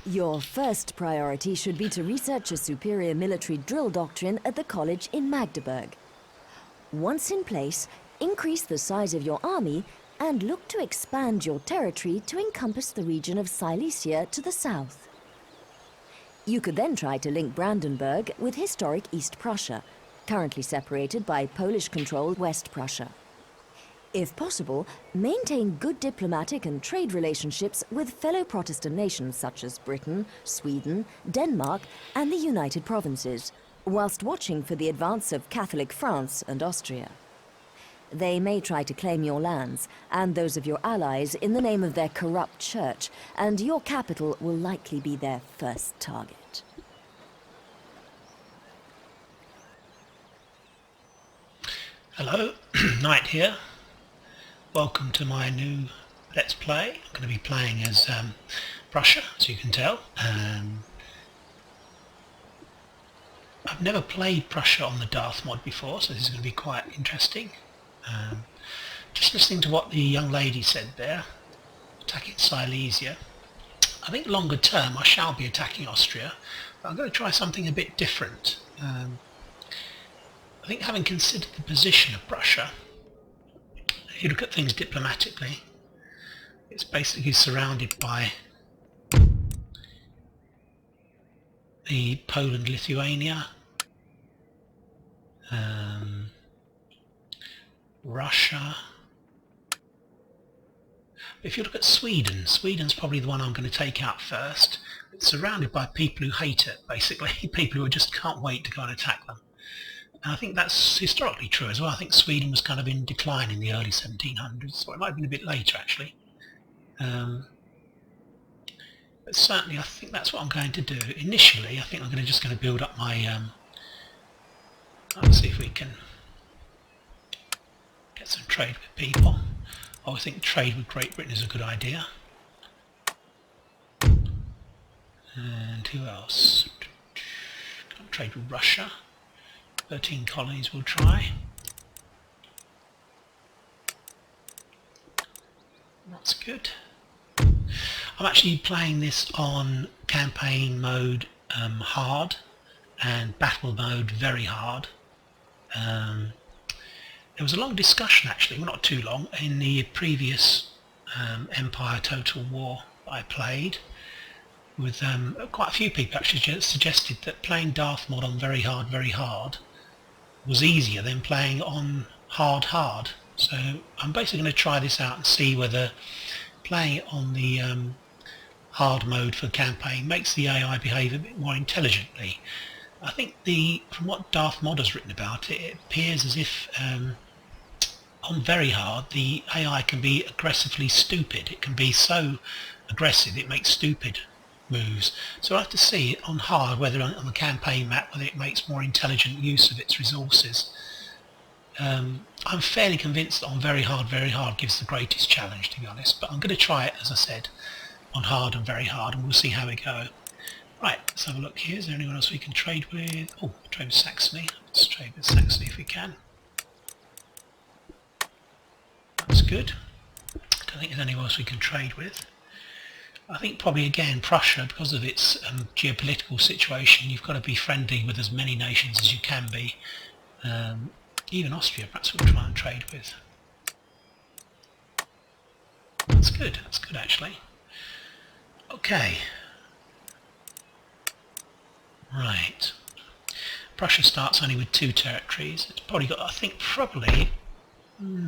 Your first priority should be to research a superior military drill doctrine at the college in Magdeburg. Once in place, increase the size of your army and look to expand your territory to encompass the region of Silesia to the south. You could then try to link Brandenburg with historic East Prussia, currently separated by Polish-controlled West Prussia. If possible, maintain good diplomatic and trade relationships with fellow Protestant nations such as Britain, Sweden, Denmark, and the United Provinces, whilst watching for the advance of Catholic France and Austria. They may try to claim your lands, and those of your allies, in the name of their corrupt church, and your capital will likely be their first target. Hello, Knight here. Welcome to my new Let's Play. I'm going to be playing as Prussia, as you can tell. I've never played Prussia on the Darthmod before, so this is going to be quite interesting. Just listening to what the young lady said there, attacking Silesia. I think longer term I shall be attacking Austria, but I'm going to try something a bit different. I think having considered the position of Prussia, if you look at things diplomatically, it's basically surrounded by the Poland, Lithuania, Russia. If you look at Sweden, Sweden's probably the one I'm going to take out first. It's surrounded by people who hate it, basically, people who just can't wait to go and attack them. And I think that's historically true as well. I think Sweden was kind of in decline in the early 1700s, or it might have been a bit later actually. But certainly I think that's what I'm going to do. Initially I think I'm just going to build up my... let's see if we can get some trade with people. I always think trade with Great Britain is a good idea. And who else? Can't trade with Russia. 13 colonies we'll try. That's good. I'm actually playing this on campaign mode hard and battle mode very hard. There was a long discussion actually, well not too long, in the previous Empire Total War I played with quite a few people actually suggested that playing Darthmod on very hard was easier than playing on hard. So I'm basically going to try this out and see whether playing it on the hard mode for campaign makes the AI behave a bit more intelligently. I think from what Darthmod has written about it, it appears as if on very hard the AI can be aggressively stupid. It can be so aggressive it makes stupid moves. So I have to see on hard, whether on the campaign map, whether it makes more intelligent use of its resources. I'm fairly convinced that on very hard gives the greatest challenge, to be honest, but I'm going to try it, as I said, on hard and very hard, and we'll see how we go. Right, let's have a look here. Is there anyone else we can trade with? Oh, trade with Saxony. Let's trade with Saxony if we can. That's good. Don't think there's anyone else we can trade with. I think probably again Prussia, because of its geopolitical situation, you've got to be friendly with as many nations as you can be. Even Austria perhaps we'll try and trade with. That's good actually. Okay. Right. Prussia starts only with 2 territories. It's probably got, I think probably,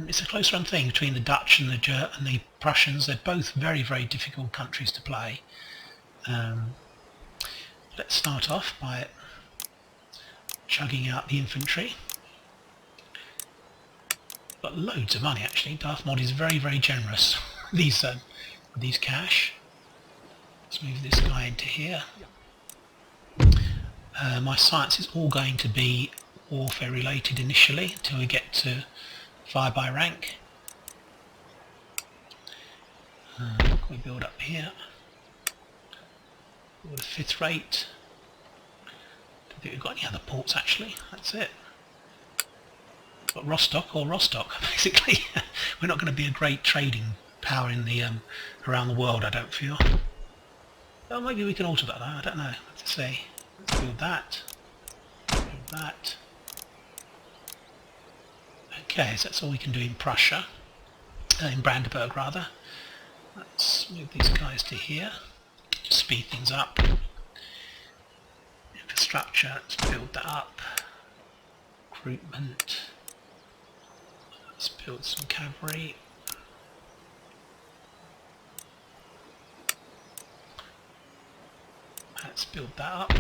it's a close run thing between the Dutch and the Prussians. They're both very difficult countries to play. Let's start off by chugging out the infantry. Got loads of money actually. Darthmod is very generous with these cash. Let's move this guy into here. My science is all going to be warfare related initially until we get to fire by rank. What can we build up here? Build a 5th rate. Don't think we've got any other ports actually. That's it. Got Rostock basically. We're not going to be a great trading power in the around the world, I don't feel. Well, maybe we can alter that though, I don't know. Let's see. Let's build that. Build that. Okay, so that's all we can do in Prussia. In Brandenburg rather. Let's move these guys to here. Just speed things up. Infrastructure, let's build that up. Recruitment. Let's build some cavalry. Let's build that up.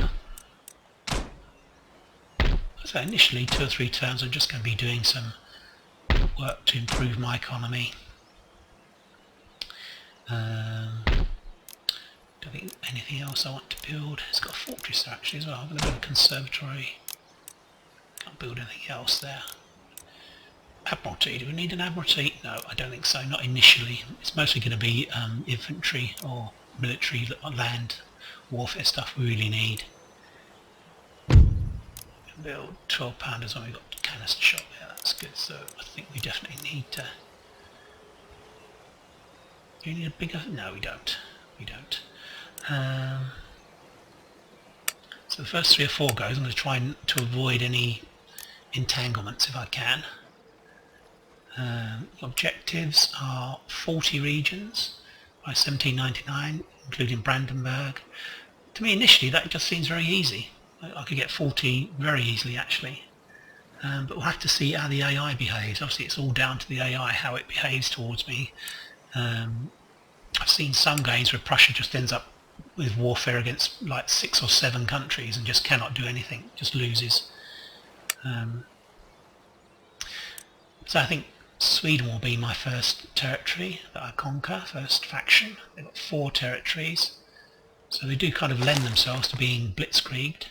So initially 2 or 3 turns I'm just going to be doing some work to improve my economy. Don't think anything else I want to build. It's got a fortress there actually as well. I'm going to build a conservatory. Can't build anything else there. Admiralty. Do we need an admiralty? No, I don't think so. Not initially. It's mostly going to be infantry or military land warfare stuff we really need. Build 12 pounders when we've got canister shot there. That's good. So I think we definitely need to. Do you need a bigger? No, we don't. We don't. So the first 3 or 4 goes. I'm going to try to avoid any entanglements if I can. The objectives are 40 regions by 1799, including Brandenburg. To me, initially, that just seems very easy. I could get 40 very easily, actually. But we'll have to see how the AI behaves. Obviously, it's all down to the AI, how it behaves towards me. I've seen some games where Prussia just ends up with warfare against like 6 or 7 countries and just cannot do anything, just loses. So I think Sweden will be my first territory that I conquer, first faction. They've got 4 territories, so they do kind of lend themselves to being blitzkrieged.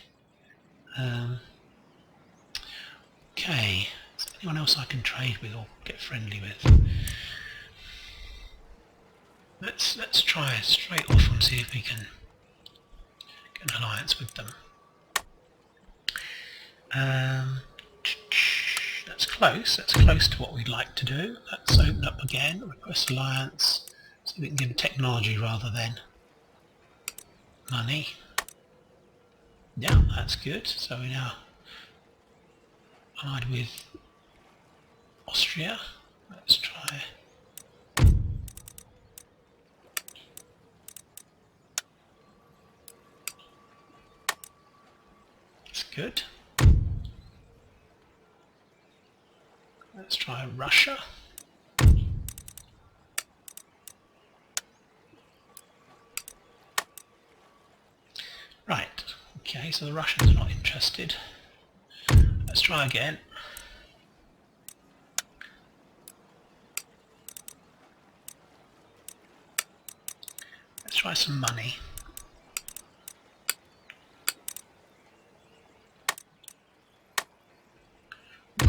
Okay, is there anyone else I can trade with or get friendly with? Let's try straight off and see if we can get an alliance with them. That's close. That's close to what we'd like to do. Let's open up again. Request alliance. So we can give them technology rather than money. Yeah, that's good. So we now allied with Austria. Let's try. That's good. Let's try Russia. Right, okay, so the Russians are not interested. Let's try again. Let's try some money. They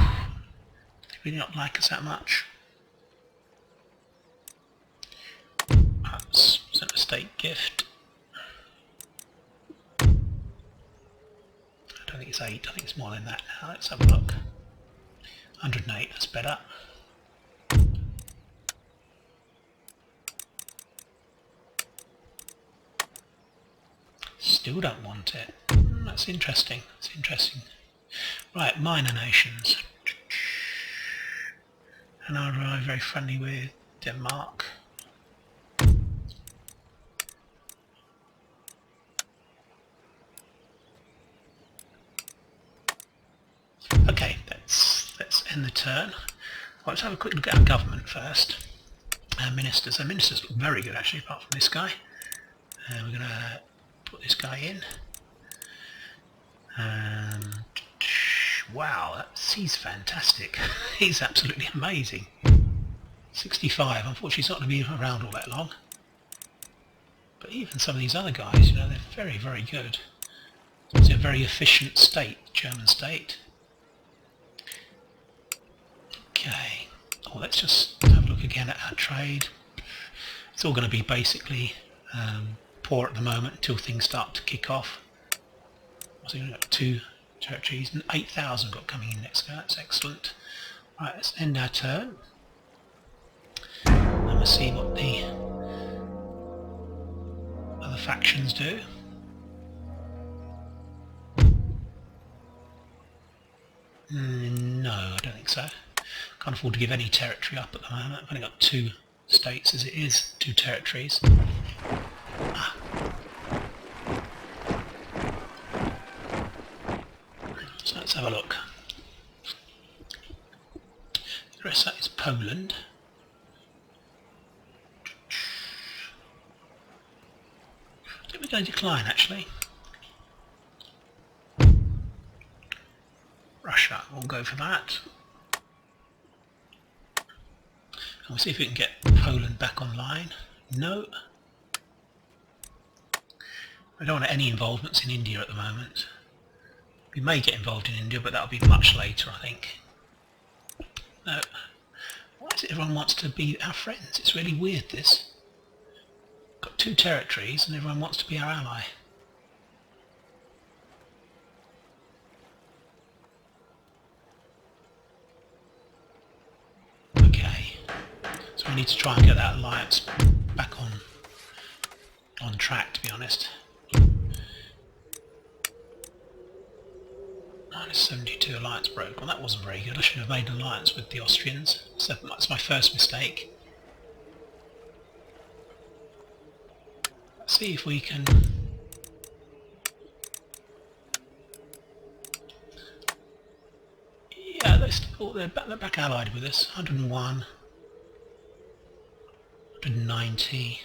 really not like us that much. That's sent a state gift. I don't think it's 8, I think it's more than that now. Let's have a look. 108, that's better. Still don't want it. That's interesting. That's interesting. Right, minor nations. And I'm very friendly with Denmark. Okay, let's end the turn. Well, let's have a quick look at our government first. Our ministers. Our ministers look very good actually, apart from this guy. We're going to put this guy in. Wow, he's fantastic. He's absolutely amazing. 65. Unfortunately, he's not going to be around all that long. But even some of these other guys, you know, they're very, very good. It's a very efficient state, German state. Okay. Oh, let's just have a look again at our trade. It's all going to be basically poor at the moment until things start to kick off. So we've got 2 territories and 8,000 got coming in next go. That's excellent. Right, let's end our turn. And we'll see what the other factions do. No, I don't think so. Can't afford to give any territory up at the moment. I've only got 2 states as it is, 2 territories. Ah. So let's have a look. The rest of that is Poland. I think we're going to decline actually. Russia, we'll go for that. And we'll see if we can get Poland back online. No. I don't want any involvements in India at the moment. We may get involved in India, but that'll be much later, I think. No. Why is it everyone wants to be our friends? It's really weird, this. Got 2 territories and everyone wants to be our ally. Okay. So we need to try and get that alliance back on track, to be honest. -72 alliance broke. Well, that wasn't very good. I should have made an alliance with the Austrians. So that's my first mistake. Let's see if we can... Yeah, they're back allied with us. 101, 190,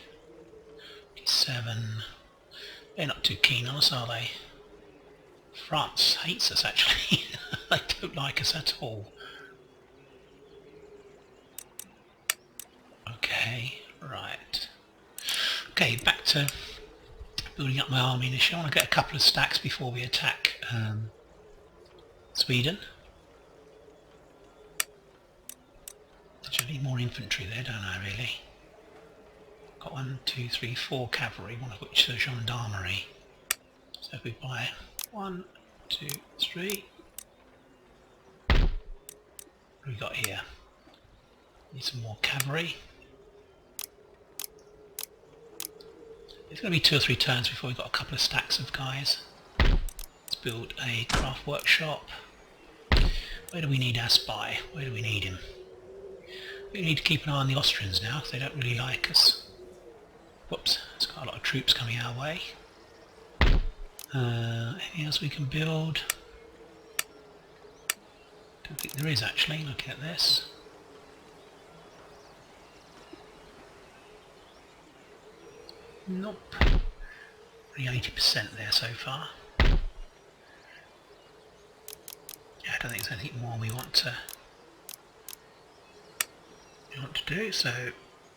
87. They're not too keen on us, are they? France hates us actually. They don't like us at all. Okay, right. Okay, back to building up my army initially. I want to get a couple of stacks before we attack Sweden. I need more infantry there, don't I, really? Got 1, 2, 3, 4 cavalry, one of which is gendarmerie. So if we buy 1, 2, 3. What have we got here? Need some more cavalry. It's going to be 2 or 3 turns before we've got a couple of stacks of guys. Let's build a craft workshop. Where do we need our spy? Where do we need him? We need to keep an eye on the Austrians now, because they don't really like us. Whoops, there's quite a lot of troops coming our way. Anything else we can build? Don't think there is actually, looking at this. Nope. Only 80% there so far. Yeah, I don't think there's anything more we want to do, so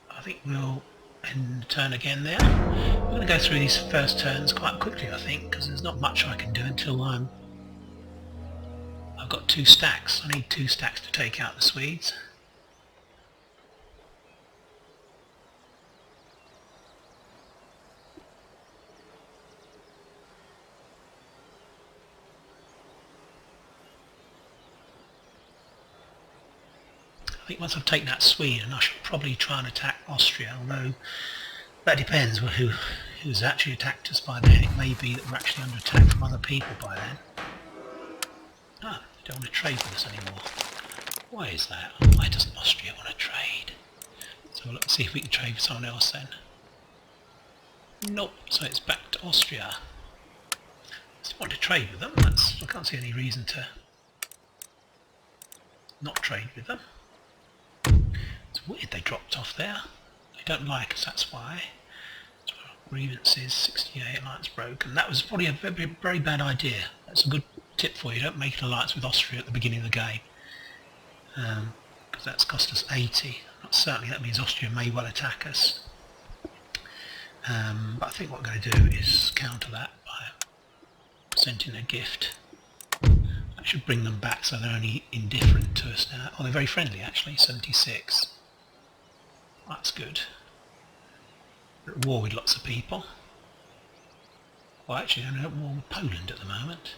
I think we'll end the turn again there. We're going to go through these first turns quite quickly, I think, because there's not much I can do until I've got 2 stacks. I need 2 stacks to take out the Swedes. I think once I've taken out Sweden, I should probably try and attack Austria, although that depends on who's actually attacked us by then. It may be that we're actually under attack from other people by then. Ah, they don't want to trade with us anymore. Why is that? Why doesn't Austria want to trade? So let's see if we can trade with someone else then. Nope, so it's back to Austria. I still want to trade with them. I can't see any reason to not trade with them. It's weird they dropped off there. They don't like us, that's why. Grievances, 68, alliance broken. That was probably a very bad idea. That's a good tip for you. Don't make an alliance with Austria at the beginning of the game. Because that's cost us 80. Certainly that means Austria may well attack us. But I think what we're going to do is counter that by sending a gift. That should bring them back so they're only indifferent to us now. Oh, they're very friendly actually, 76. That's good. We're at war with lots of people. Well, actually, I'm at war with Poland at the moment.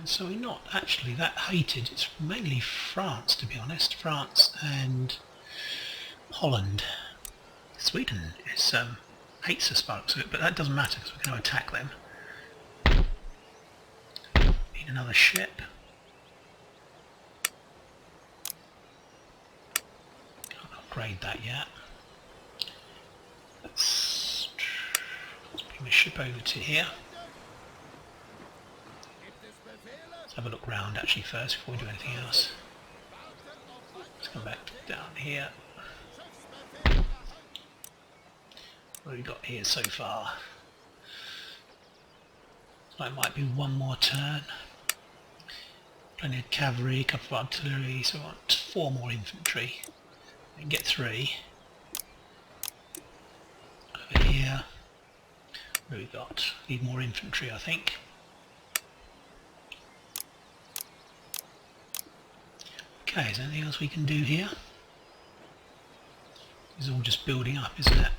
So we're not actually that hated. It's mainly France, to be honest. France and Holland. Sweden is hates us by the looks of it, but that doesn't matter because we're going to attack them. Need another ship. Can't upgrade that yet. Let's bring the ship over to here. Let's have a look round actually first before we do anything else. Let's come back down here. What have we got here so far? So it might be one more turn. Plenty of cavalry, a couple of artillery, so I want 4 more infantry. We can get 3. Over here. What have we got? Need more infantry, I think. Okay, is there anything else we can do here? It's all just building up, isn't it?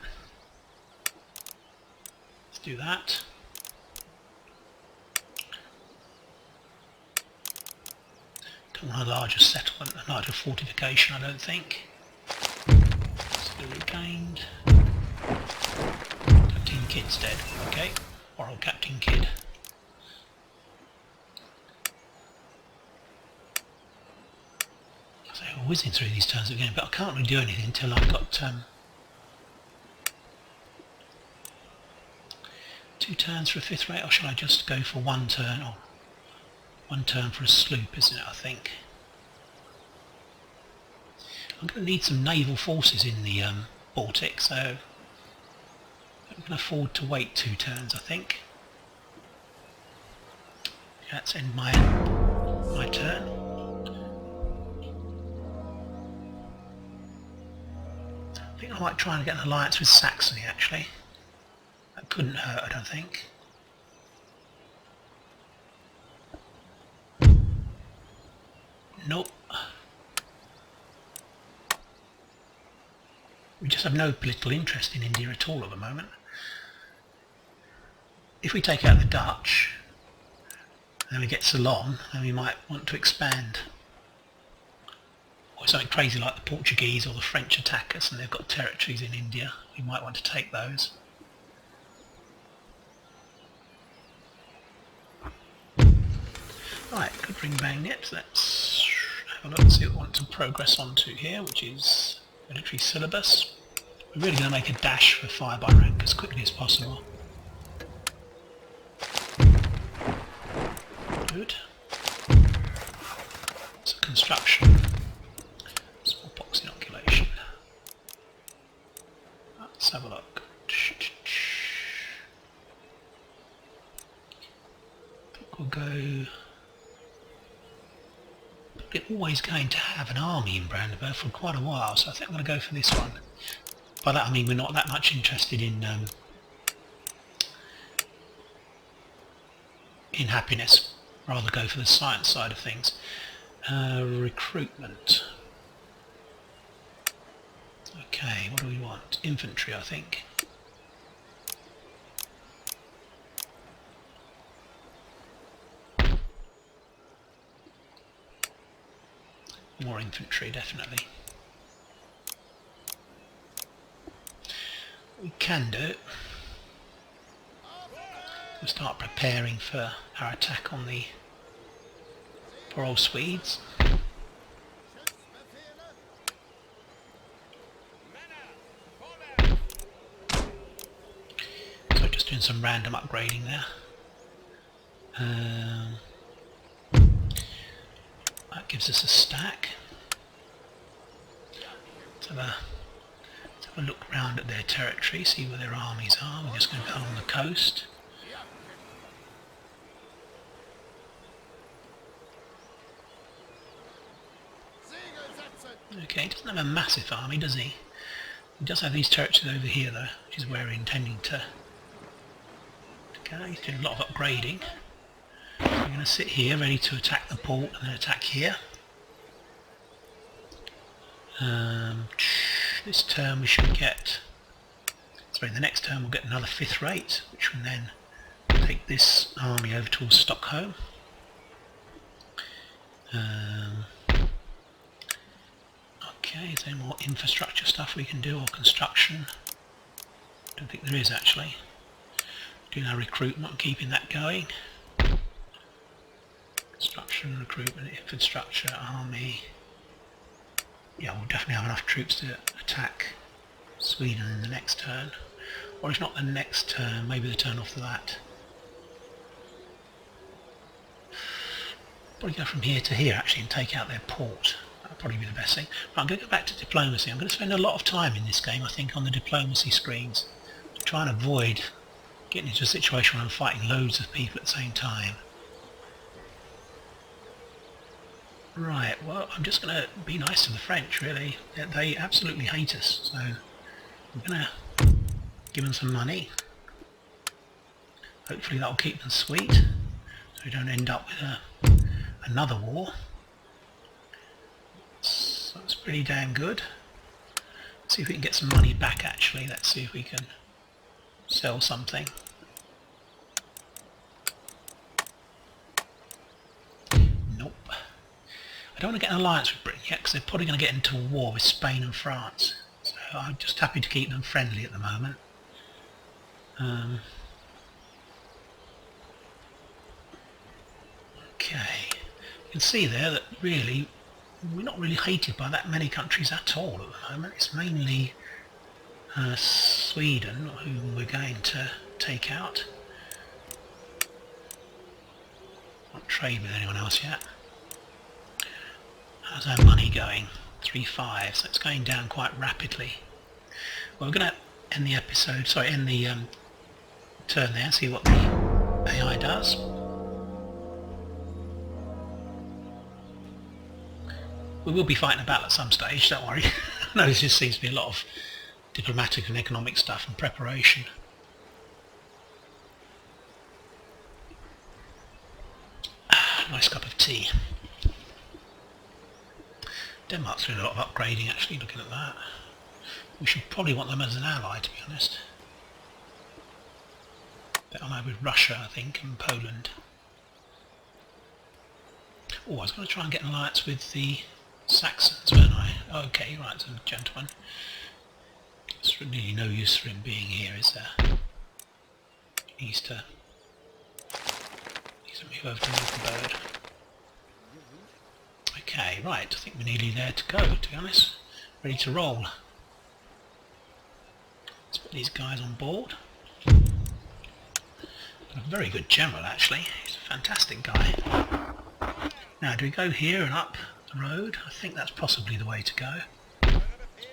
Let's do that. Don't want a larger settlement, a larger fortification, I don't think. Still regained. Captain Kidd's dead. Okay, oral Captain Kidd. So I'm whizzing through these turns again, but I can't really do anything until I've got 2 turns for a 5th rate, or shall I just go for 1 turn? Or 1 turn for a sloop, isn't it, I think? I'm going to need some naval forces in the Baltic, so I'm can afford to wait 2 turns, I think. Let's end my turn. I think I might try and get an alliance with Saxony, actually. That couldn't hurt, I don't think. Nope. We just have no political interest in India at all at the moment. If we take out the Dutch, and then we get Ceylon, then we might want to expand. Or something crazy like the Portuguese or the French attack us and they've got territories in India. We might want to take those. Right, good ring bang it. Let's have a look and see what we want to progress on to here, which is military syllabus. We're really going to make a dash for fire by rank as quickly as possible. Good. So construction, smallpox inoculation. Let's have a look. I think we'll go. We're always going to have an army in Brandenburg for quite a while, so I think I'm going to go for this one. By that I mean we're not that much interested in happiness. Rather go for the science side of things. Recruitment. Okay, what do we want? Infantry, I think. More infantry, definitely. We can do. We'll start preparing for our attack on the poor old Swedes. So just doing some random upgrading there. That gives us a stack. Let's have a look round at their territory, see where their armies are. We're just going to go on the coast. Okay, he doesn't have a massive army, does he? He does have these territories over here though, which is where we're intending to go. He's doing a lot of upgrading. So we're going to sit here ready to attack the port and then attack here. This turn we should get, sorry, the next turn we'll get another 5th rate, which will then take this army over towards Stockholm. Okay, is there more infrastructure stuff we can do, or construction? Don't think there is actually. Doing our recruitment, keeping that going. Construction, recruitment, infrastructure, army. Yeah, we'll definitely have enough troops to attack Sweden in the next turn. Or if not the next turn, maybe the turn after that. Probably go from here to here actually and take out their port. That'll probably be the best thing. Right, I'm going to go back to diplomacy. I'm going to spend a lot of time in this game, I think, on the diplomacy screens to try and avoid getting into a situation where I'm fighting loads of people at the same time. Right, well, I'm just going to be nice to the French, really. They absolutely hate us, so I'm going to give them some money. Hopefully that'll keep them sweet, so we don't end up with another war. So that's pretty damn good. Let's see if we can get some money back, actually. Let's see if we can sell something. Nope. I don't want to get an alliance with Britain yet because they're probably going to get into a war with Spain and France. So I'm just happy to keep them friendly at the moment. Okay. You can see there that really we're not really hated by that many countries at all at the moment. It's mainly Sweden whom we're going to take out. Not trade with anyone else yet. How's our money going? 3.5, so it's going down quite rapidly. Well, we're going to end the episode, sorry, end the turn there, see what the AI does. We will be fighting a battle at some stage, don't worry. No, there just seems to be a lot of diplomatic and economic stuff and preparation. Nice cup of tea. Denmark's doing a lot of upgrading actually, looking at that. We should probably want them as an ally, to be honest. They're allied with Russia, I think, and Poland. Oh, I was going to try and get an alliance with the Saxons, weren't I? Okay, right, so gentlemen. There's really no use for him being here, is there? He needs to move over to Mecklenburg. Okay, right, I think we're nearly there to go, to be honest. Ready to roll. Let's put these guys on board. A very good general, actually. He's a fantastic guy. Now, do we go here and up the road? I think that's possibly the way to go. Put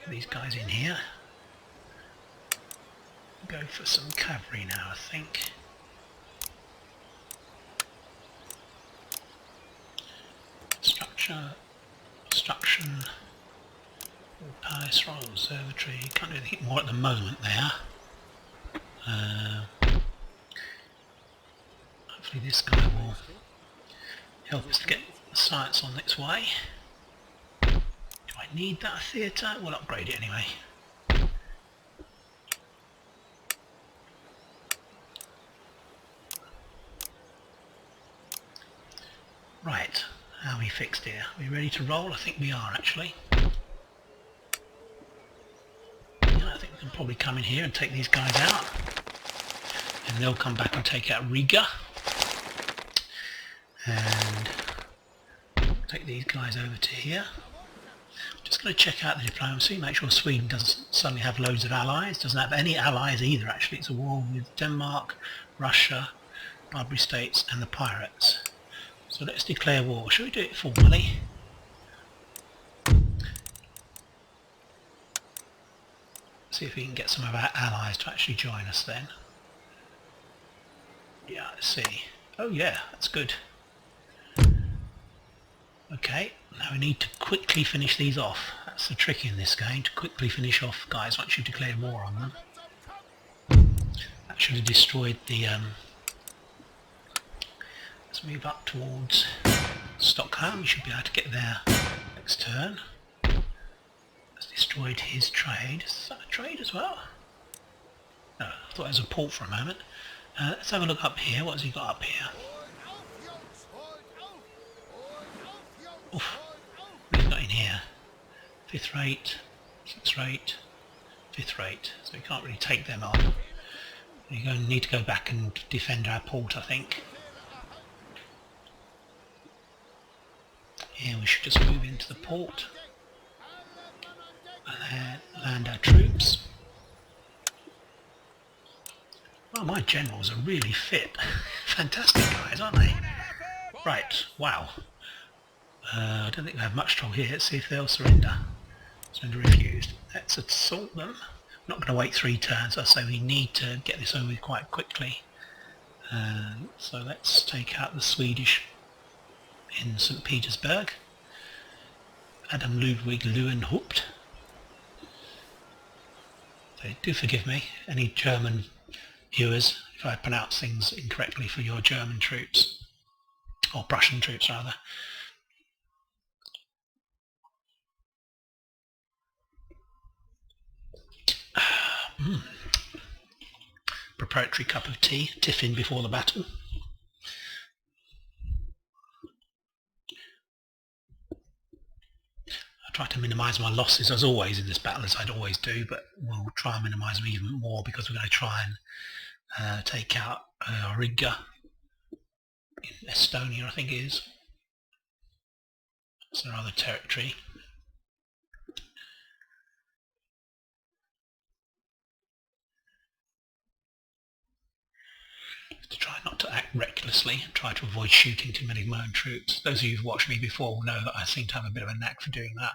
these guys in here. Go for some cavalry now, I think. Construction, Palace, Royal Observatory. Can't do anything more at the moment there. Hopefully this guy will help us to get science on its way. Do I need that theatre? We'll upgrade it anyway. Right, how are we fixed here? Are we ready to roll? I think we are actually. Yeah, I think we can probably come in here and take these guys out. And they'll come back and take out Riga. And take these guys over to here. Just going to check out the diplomacy, make sure Sweden doesn't suddenly have loads of allies. Doesn't have any allies either actually. It's a war with Denmark, Russia, Barbary States and the pirates. So let's declare war. Shall we do it formally? See if we can get some of our allies to actually join us then. Yeah, let's see. Oh yeah, that's good. Okay, now we need to quickly finish these off. That's the trick in this game, to quickly finish off guys once you've declared war on them. That should have destroyed the... Let's move up towards Stockholm. We should be able to get there next turn. That's destroyed his trade. Is that a trade as well? No, I thought it was a port for a moment. Let's have a look up here. What has he got up here? Oof. What have he got in here? 5th rate, 6th rate, 5th rate, so we can't really take them on. We're going to need to go back and defend our port, I think. Here we should just move into the port and land our troops. Well, my generals are really fit. Fantastic guys, aren't they? Right, wow. I don't think they have much trouble here. Let's see if they'll surrender. Surrender refused. Let's assault them. I'm not going to wait 3 turns. I say we need to get this over with quite quickly. So let's take out the Swedish in St Petersburg. Adam Ludwig Leeuwenhoek. So do forgive me, any German viewers, if I pronounce things incorrectly for your German troops, or Prussian troops rather. Proprietary cup of tea, tiffin before the battle. I try to minimise my losses as always in this battle, as I'd always do, but we'll try and minimise them even more because we're going to try and take out Riga in Estonia, I think it is. It's their other territory. To try not to act recklessly and try to avoid shooting too many of my own troops. Those of you who've watched me before will know that I seem to have a bit of a knack for doing that.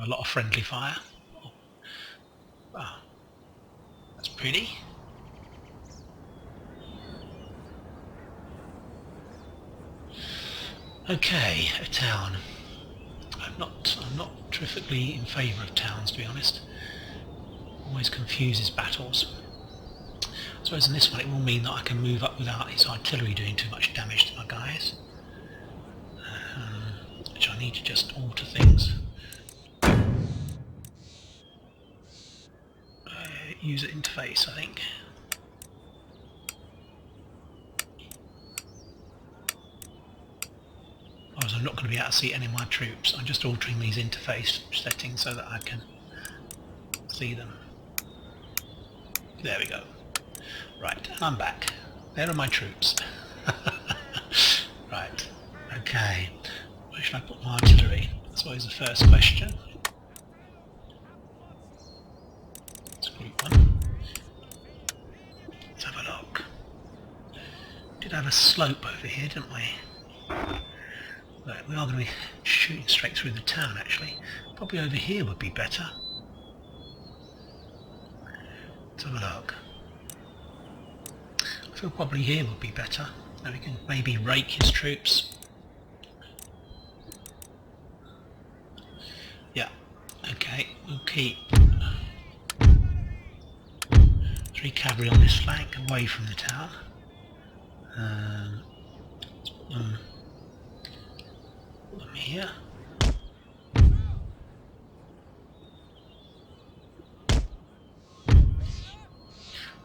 A lot of friendly fire. Oh. Wow. That's pretty. Okay, a town. I'm not terrifically in favour of towns, to be honest. Always confuses battles. I suppose in this one it will mean that I can move up without his artillery doing too much damage to my guys. Which I need to just alter things. User interface, I think. Otherwise I'm not going to be able to see any of my troops. I'm just altering these interface settings so that I can see them. There we go. Right, and I'm back. There are my troops. Right, okay. Where should I put my artillery? That's always the first question. Let's group 1. Let's have a look. Did have a slope over here, didn't we? Right, we are going to be shooting straight through the town actually. Probably over here would be better. Let's have a look. I feel probably here would be better. Now we can maybe rake his troops. Yeah, okay, we'll keep 3 cavalry on this flank away from the town. Let's put them here.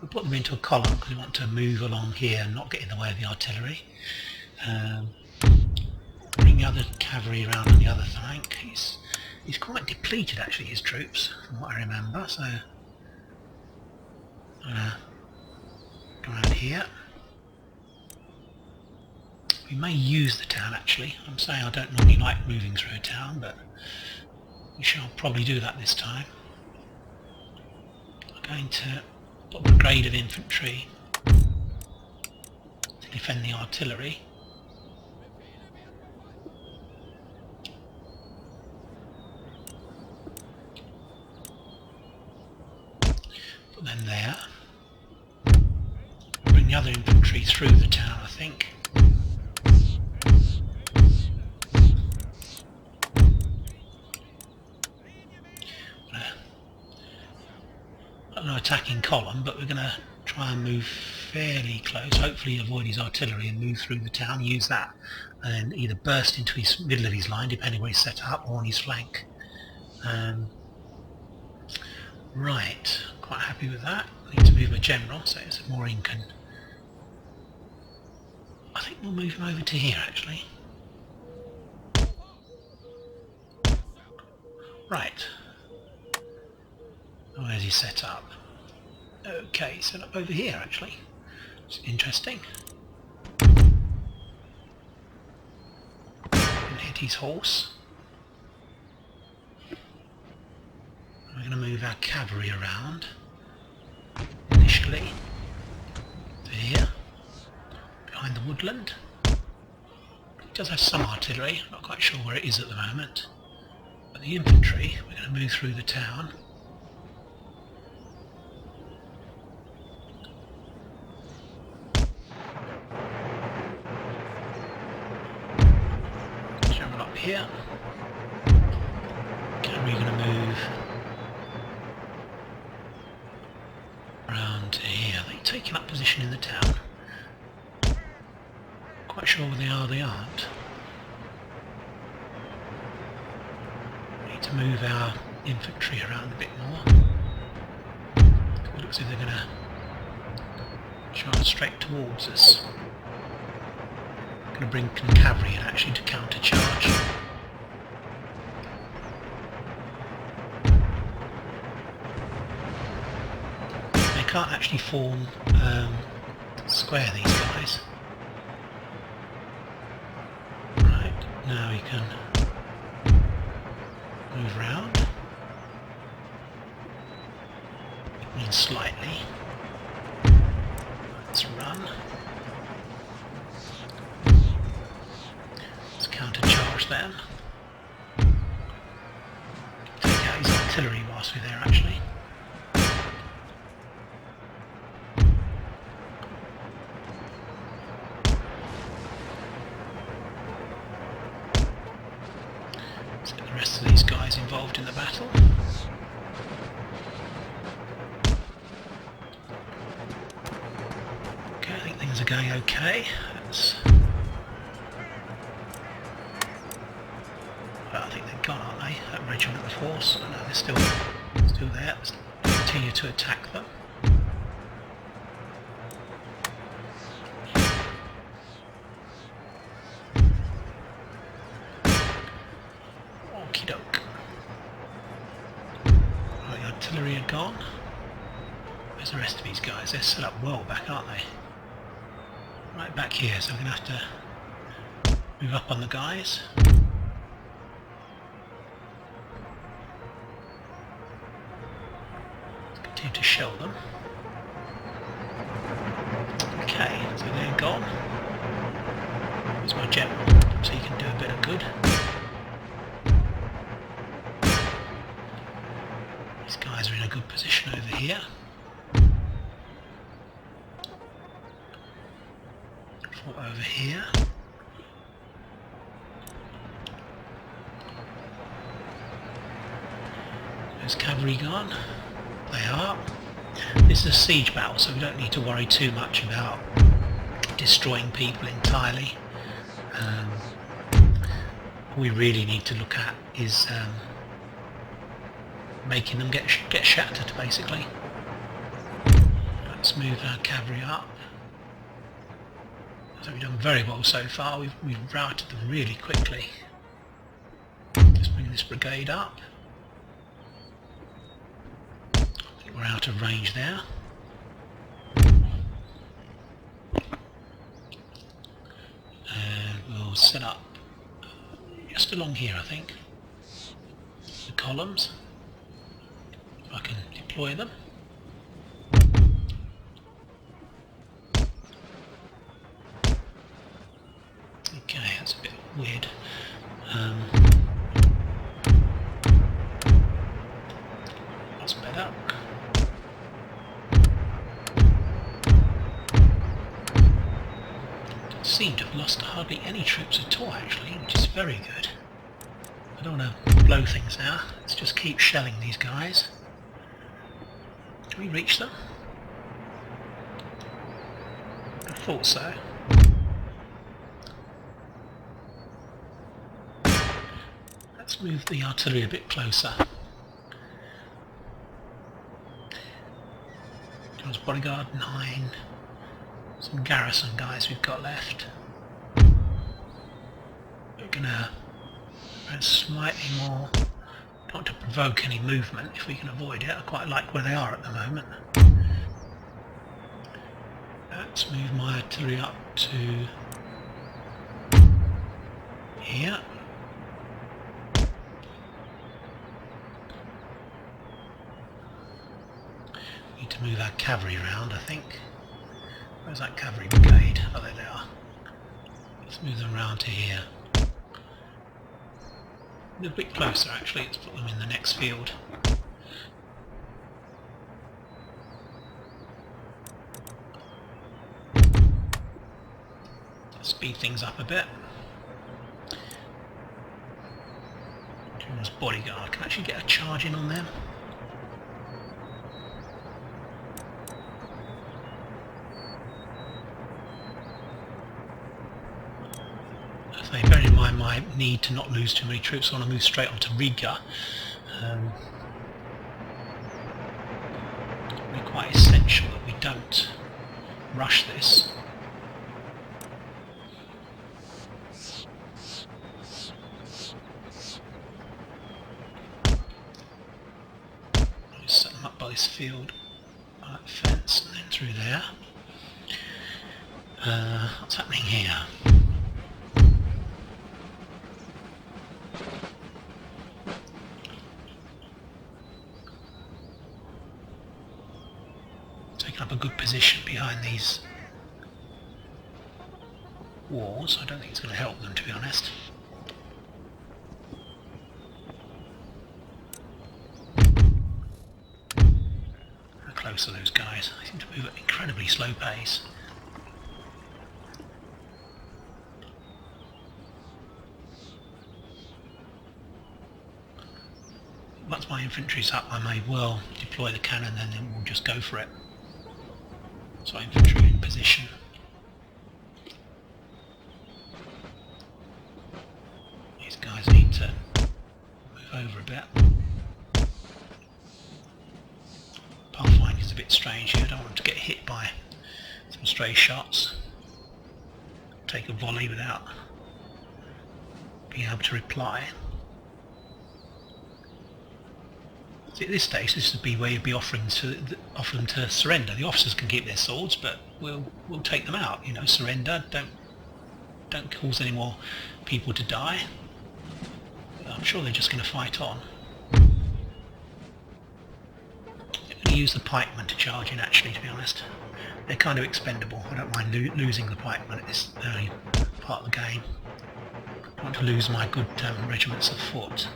We'll put them into a column because we want to move along here and not get in the way of the artillery. Bring the other cavalry around on the other flank. He's quite depleted actually, his troops, from what I remember, so I'm going to go around here. We may use the town actually. I'm saying I don't normally like moving through a town, but we shall probably do that this time. I'm going to put a brigade of infantry to defend the artillery. Put them there. Bring the other infantry through the town, I think. An attacking column, but we're going to try and move fairly close, hopefully avoid his artillery and move through the town, use that and either burst into his middle of his line depending where he's set up, or on his flank. Right, quite happy with that. I need to move my general so it's more Incan. I think we'll move him over to here actually. Right. Where's he set up? Okay, set up over here actually. It's interesting. And hit his horse. We're going to move our cavalry around initially to here, behind the woodland. It does have some artillery, I'm not quite sure where it is at the moment. But the infantry, we're going to move through the town. General up here. Cavalry going to move around here. They're taking up position in the town. Quite sure where they are, they aren't. We need to move our infantry around a bit more. It looks as if they're going to charge straight towards us. Going to bring cavalry in actually to counter-charge. They can't actually form square, these guys. Now you can move round. It means slightly. Let's run. Let's counter-charge them. Take out his artillery whilst we're there actually. These guys involved in the battle. Okay, I think things are going okay. Well, I think they're gone, aren't they? That regiment of horse. Oh, no, they're still there. Let's continue to attack them. Artillery are gone. Where's the rest of these guys? They're set up well back, aren't they? Right back here, so we're going to have to move up on the guys. Continue to shell them. Okay, so they're gone. There's my general, so he can do a bit of good. These guys are in a good position over here. Fort over here. There's cavalry gone. They are. This is a siege battle, so we don't need to worry too much about destroying people entirely. All we really need to look at is making them get shattered, basically. Let's move our cavalry up. So we've done very well so far. We've routed them really quickly. Let's bring this brigade up. I think we're out of range there. And we'll set up just along here, I think, the columns. I can deploy them. Okay, that's a bit weird. That's better. Seem to have lost hardly any troops at all actually, which is very good. I don't want to blow things now. Let's just keep shelling these guys. Can we reach them? I thought so. Let's move the artillery a bit closer. John's bodyguard 9. Some garrison guys we've got left. We're gonna add slightly more not to provoke any movement if we can avoid it. I quite like where they are at the moment. Let's move my artillery up to here. Need to move our cavalry around, I think. Where's that cavalry brigade? Oh, there they are. Let's move them around to here. A little bit closer actually, let's put them in the next field. Let's speed things up a bit. General's bodyguard, can I actually get a charge in on them? Bearing in mind my need to not lose too many troops, I want to move straight on to Riga. It's quite essential that we don't rush this. Just set them up by this field, by that fence, and then through there. What's happening here? Up a good position behind these walls. I don't think it's going to help them, to be honest. How close are those guys? They seem to move at incredibly slow pace. Once my infantry's up, I may well deploy the cannon and then we'll just go for it. So infantry in position. These guys need to move over a bit. Pathfinding is a bit strange here. I don't want them to get hit by some stray shots. Take a volley without being able to reply. See, at this stage, this would be where you'd be offer them to surrender. The officers can keep their swords, but we'll take them out. You know, surrender. Don't cause any more people to die. I'm sure they're just going to fight on. I'm going to use the pikemen to charge in. Actually, to be honest, they're kind of expendable. I don't mind losing the pikemen at this early part of the game. I don't want to lose my good regiments of foot.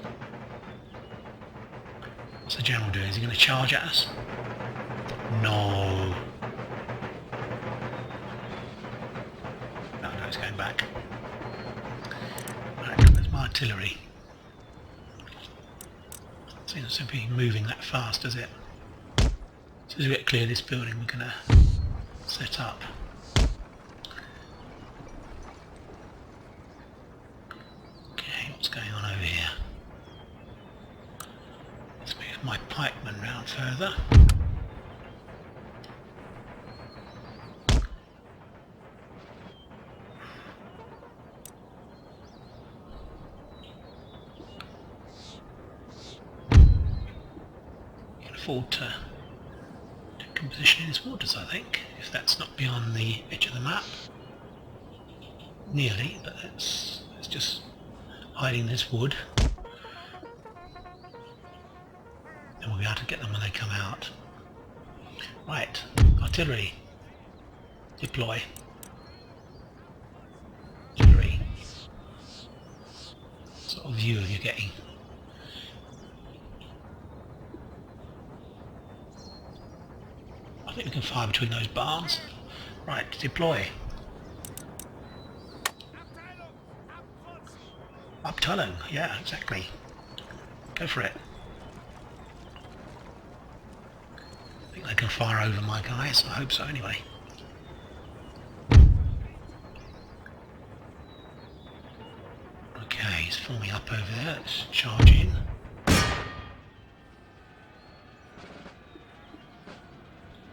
What's the general doing? Is he going to charge at us? No. No, he's going back. Right, there's my artillery. Seems to be moving that fast, does it? As soon as we get clear of this building, we're going to set up. Okay, what's going on over here? My pikemen round further. You can afford to take a position in these waters, I think, if that's not beyond the edge of the map. Nearly, but it's just hiding this wood. And we'll be able to get them when they come out. Right, artillery. Deploy. Artillery. What sort of view are you getting? I think we can fire between those barns. Right, deploy. Abteilung, yeah, exactly. Go for it. I can fire over my guys, I hope so anyway. Okay, he's forming up over there, let's charge in.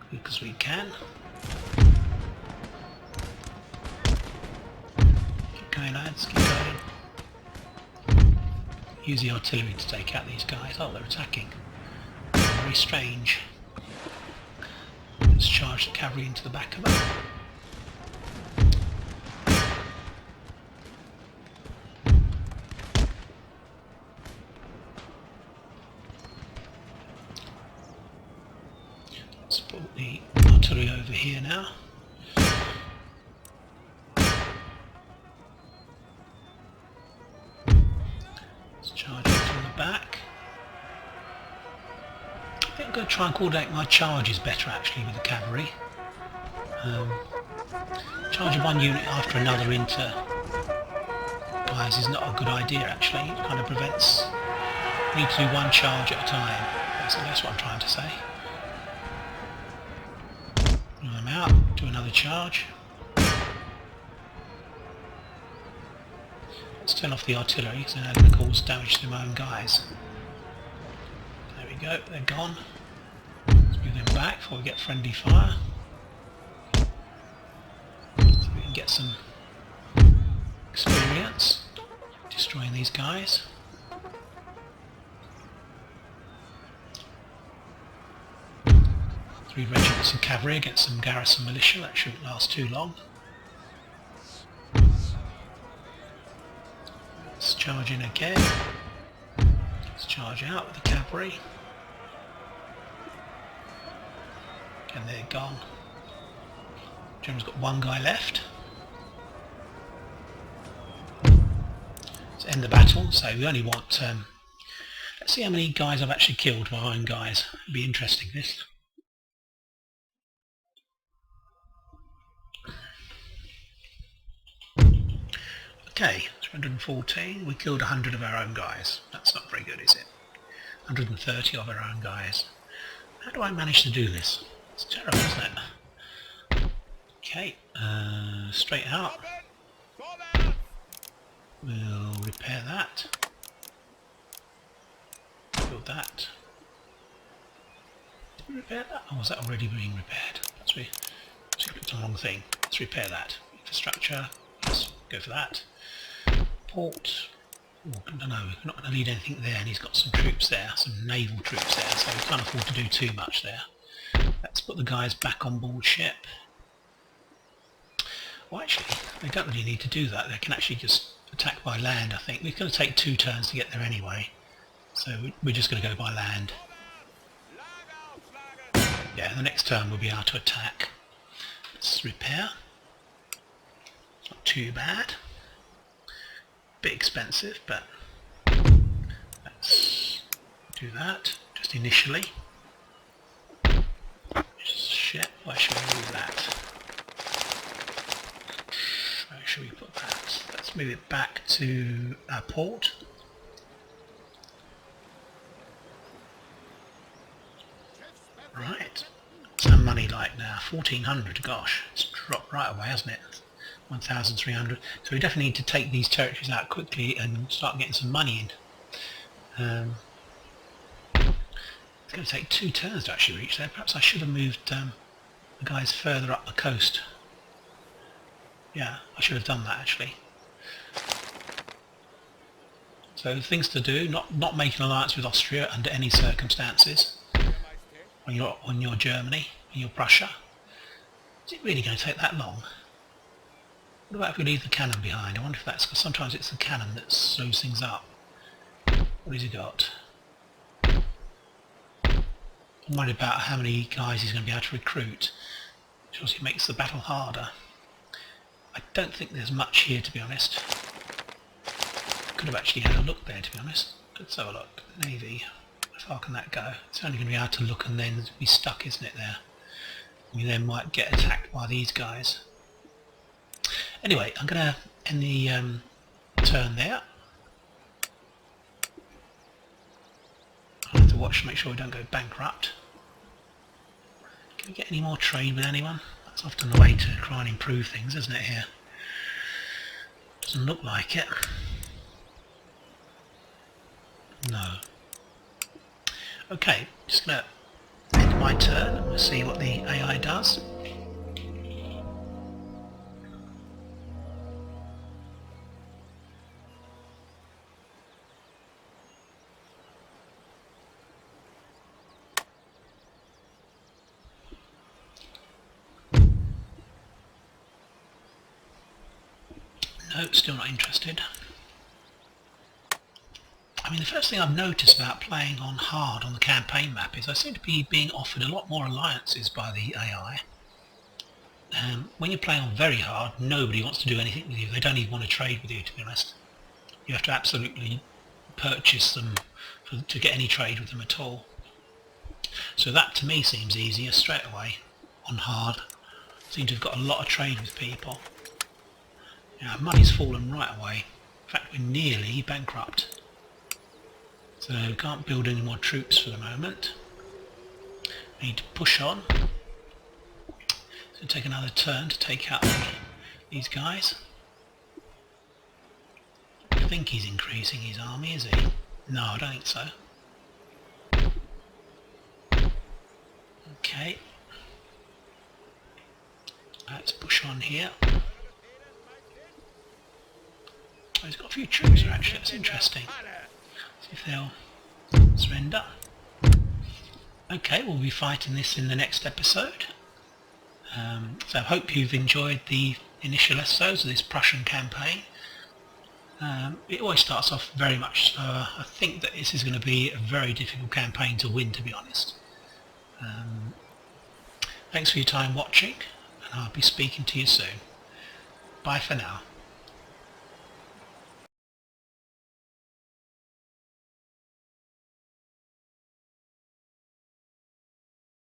Quick as we can. Keep going lads, keep going. use the artillery to take out these guys. Oh, they're attacking. Very strange. Let's charge the cavalry into the back of them. Let's put the artillery over here now. Let's charge it from the back. I think I'm going to try and coordinate my charges better actually with the cavalry. Charging one unit after another into guys is not a good idea actually. It kind of prevents. You need to do one charge at a time. That's what I'm trying to say. Bring them out, do another charge. Let's turn off the artillery because they're going to cause damage to my own guys. There we go, they're gone. Let's move them back before we get friendly fire. So we can get some experience destroying these guys. Three regiments of cavalry against some garrison militia, that shouldn't last too long. Let's charge in again. Let's charge out with the cavalry. And they're gone. German's got one guy left. Let's end the battle. So we only want. Let's see how many guys I've actually killed, my own guys. It'd be interesting this. Okay, 214. We killed 100 of our own guys. That's not very good, is it? 130 of our own guys. How do I manage to do this? It's terrible, isn't it? Okay, straight out. We'll repair that. Build that. Did we repair that? Or was that already being repaired? We clicked on the wrong thing. Let's repair that. Infrastructure. Let's go for that. Port. Oh, I don't know, we're not going to need anything there, and he's got some troops there, some naval troops there, so we can't afford to do too much there. Let's put the guys back on board ship. Well, actually, they don't really need to do that. They can actually just attack by land, I think. We're going to take 2 turns to get there anyway, so we're just going to go by land. Yeah, the next turn we'll be able to attack. Let's repair. Not too bad. Bit expensive, but let's do that just initially. Shit, where should we move that? Where should we put that? Let's move it back to our port. Right, what's our money like now? 1400, gosh, it's dropped right away, hasn't it? 1,300. So we definitely need to take these territories out quickly and start getting some money in. It's going to take 2 turns to actually reach there. Perhaps I should have moved the guys further up the coast. Yeah, I should have done that actually. So things to do: not make an alliance with Austria under any circumstances. When you're on your Germany, and your Prussia. Is it really going to take that long? What about if we leave the cannon behind? I wonder if that's because sometimes it's the cannon that slows things up. What has he got? I'm worried about how many guys he's going to be able to recruit, which obviously makes the battle harder. I don't think there's much here, to be honest. Could have actually had a look there, to be honest. Let's have a look. Navy. How far can that go? It's only going to be able to look and then be stuck, isn't it, there? We then might get attacked by these guys. Anyway, I'm going to end the turn there. I'll have to watch to make sure we don't go bankrupt. Can we get any more trade with anyone? That's often the way to try and improve things, isn't it, here? Doesn't look like it. No. Okay, just going to end my turn and we'll see what the AI does. No, still not interested. I mean, the first thing I've noticed about playing on hard on the campaign map is I seem to be being offered a lot more alliances by the AI. When you're playing on very hard, nobody wants to do anything with you. They don't even want to trade with you, to be honest. You have to absolutely purchase them to get any trade with them at all. So that to me seems easier straight away on hard. Seem to have got a lot of trade with people. Our money's fallen right away. In fact, we're nearly bankrupt. So we can't build any more troops for the moment. We need to push on. So take another turn to take out these guys. I think he's increasing his army, is he? No, I don't think so. Okay. Let's push on here. Oh, he's got a few troops there actually, that's interesting. See if they'll surrender. Okay, we'll be fighting this in the next episode. So I hope you've enjoyed the initial episodes of this Prussian campaign. It always starts off very much slower. I think that this is going to be a very difficult campaign to win, to be honest. Thanks for your time watching, and I'll be speaking to you soon. Bye for now.